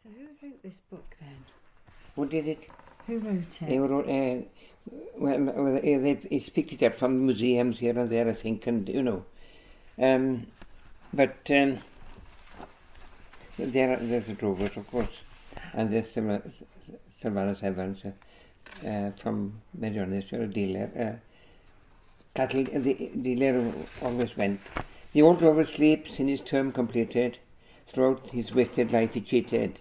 So who wrote this book then? Who did it? Who wrote it? He wrote, he's picked it up from museums here and there, I think, and you know. There's the Drovers, of course, and there's Sylvanus Evans from Medjugorje, a dealer. Cattle dealer who always went. The old drover sleeps in his term completed. Throughout his wasted life he cheated.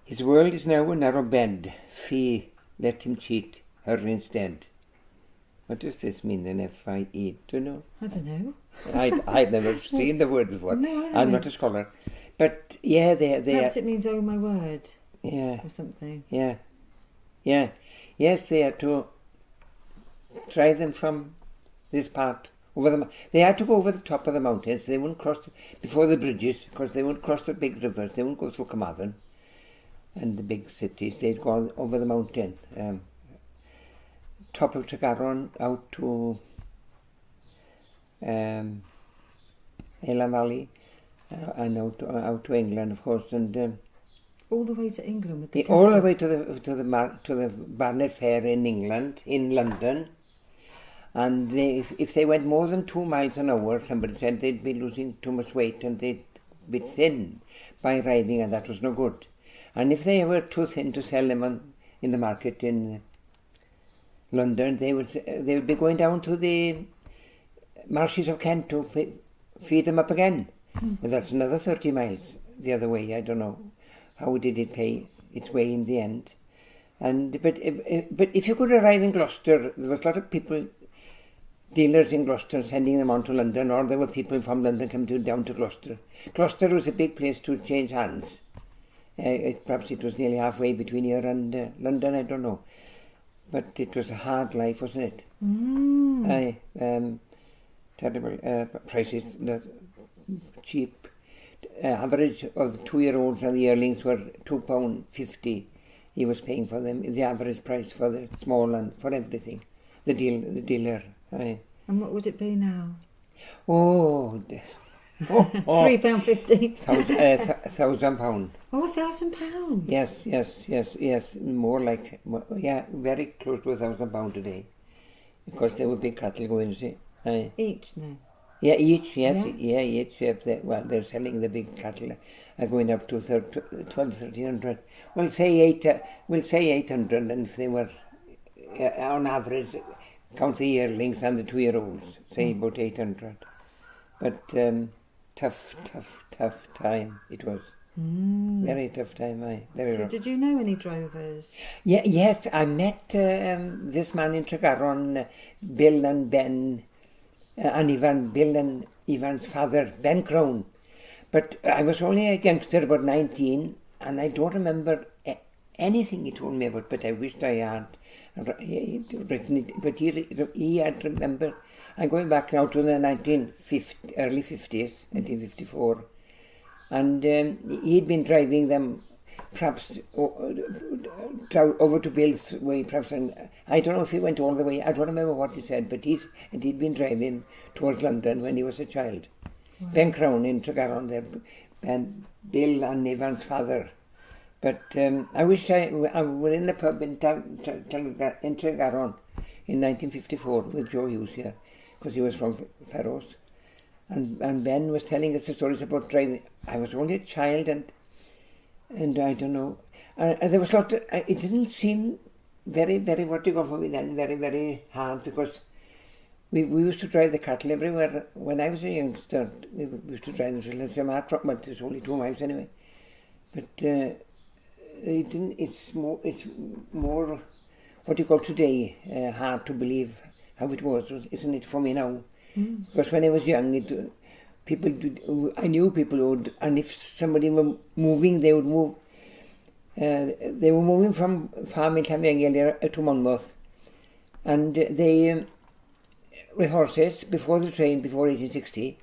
His world is now a narrow bed. Fee, let him cheat her instead. What does this mean in F-I-E? Do you know? I don't know. I've never seen the word before. No, I'm not a scholar. But yeah, perhaps it means "oh my word." Yeah. Or something. Yeah. Yes, they had to drive them from this part over they had to go over the top of the mountains. They wouldn't cross before the bridges, because they wouldn't cross the big rivers. They wouldn't go through Carmarthen and the big cities. They'd go over the mountain, top of Tregaron out to Elan Valley, and out to England, of course, and all the way to England with the all the way to the Barnet Fair in England, in London. And if they went more than 2 miles an hour, somebody said they'd be losing too much weight and they'd be thin by riding, and that was no good. And if they were too thin to sell them in the market in London, they would be going down to the marshes of Kent to feed them up again. But that's another 30 miles the other way. I don't know how did it pay its way in the end. But if you could arrive in Gloucester, there was a lot of people, dealers in Gloucester, sending them on to London, or there were people from London coming down to Gloucester. Gloucester was a big place to change hands. Perhaps it was nearly halfway between here and London, I don't know. But it was a hard life, wasn't it? Terrible prices, cheap. Average of the 2-year-olds and the yearlings were £2.50. He was paying for them, the average price for the small and for everything. The dealer. And what would it be now? £3.50. £1,000. Oh, £1,000. Yes. More like, very close to £1,000 a day, because there were big cattle going. See, each now. Yeah, each. Yes, each. They're selling the big cattle, are going up to 1,300. We'll say 800, and if they were on average, count the yearlings and the 2-year-olds, say about 800. But tough time it was. Very tough time. So did you know any drovers? Yes, I met this man in Tregaron, Bill and Ben, and Ivan, Bill and Ivan's father, Ben Crone. But I was only a youngster, about 19, and I don't remember anything he told me about, but I wished I had written it. But he had remembered. I'm going back now to the early 50s, 1954. And he'd been driving them perhaps over to Bill's way, perhaps, and I don't know if he went all the way, I don't remember what he said, but he'd been driving towards London when he was a child. Wow. Ben Crown in Tregaron there, Bill and Ivan's father. But I wish I were in a pub in Tregaron in 1954 with Joe Hughes here, because he was from Faroes. And Ben was telling us the stories about driving. I was only a child, and I don't know. There was it didn't seem very, very vertigo for me then, very, very hard, because we used to drive the cattle everywhere. When I was a youngster, we used to drive them to St. Truck, but it's only 2 miles anyway. But it's more what you call today, hard to believe how it was, isn't it, for me now? Because when I was young, I knew people who would, and if somebody were moving, they would move. They were moving from farm in Llanfihangel to Monmouth, and they, with horses, before the train, before 1860,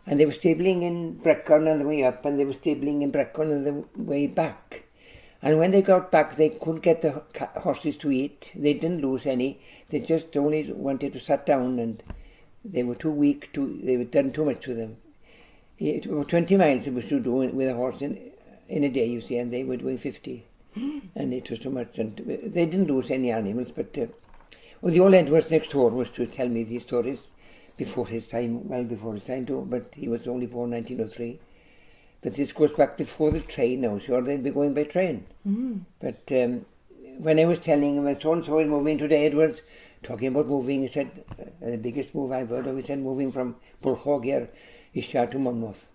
and they were stabling in Brecon on the way up, and they were stabling in Brecon on the way back. And when they got back, they couldn't get the horses to eat. They didn't lose any. They just only wanted to sit down, and they were too weak they were done too much to them. About 20 miles it was to do with a horse in a day, you see, and they were doing 50. And it was too much. And they didn't lose any animals, but well, the old Edwards next door was to tell me these stories before his time, well before his time too, but he was only born 1903. But this goes back before the train now, sure, they'd be going by train. But when I was telling him that so-and-so is moving today, Edwards, talking about moving, he said, the biggest move I've heard of, he said, moving from Bullhog here is to Monmouth.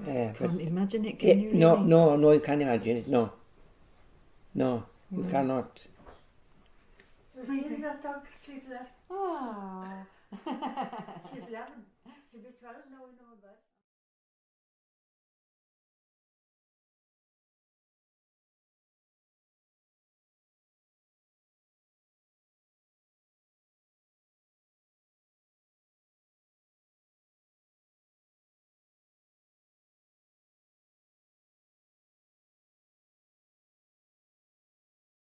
Can't imagine it, can you really? No, you can't imagine it, no. No, you cannot. See that dog sleep there? Ah. She's 11. She'll be 12 now in November.